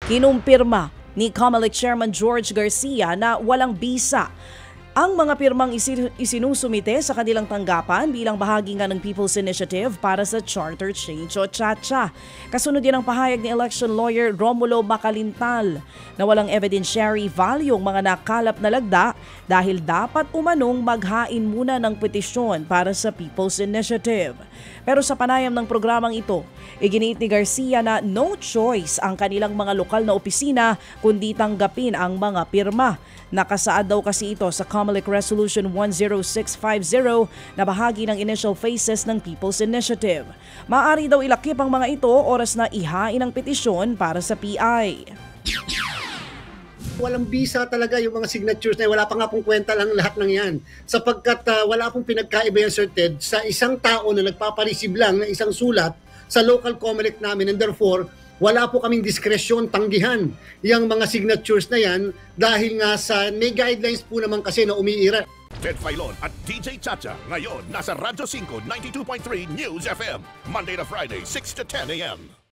Kinumpirma ni COMELEC Chairman George Garcia na walang bisa ang mga pirmang isinusumite sa kanilang tanggapan bilang bahagi nga ng People's Initiative para sa Charter Change o CHACHA. Kasunod din ang pahayag ni election lawyer Romulo Macalintal na walang evidentiary value ang mga nakalap na lagda dahil dapat umanong maghain muna ng petisyon para sa People's Initiative. Pero sa panayam ng programang ito, iginiit ni Garcia na no choice ang kanilang mga lokal na opisina kundi tanggapin ang mga pirma. Nakasaad daw kasi ito sa COMELEC Resolution 10650 na bahagi ng initial phases ng People's Initiative. Maaari daw ilakip ang mga ito oras na ihain ang petisyon para sa PI. Walang bisa talaga yung mga signatures na wala pa nga pong kwenta lang lahat ng yan. Sapagkat wala pong pinagkaiba yan, Sir Ted, sa isang tao na nagpapareceive lang ng isang sulat sa local COMELEC namin, and therefore, wala po kaming diskresyon tanggihan yung mga signatures na yan dahil nga sa may guidelines po naman kasi na umiira. Ted Filon at DJ Chacha ngayon nasa Radyo 5 92.3 News FM Monday to Friday 6 to 10 a.m.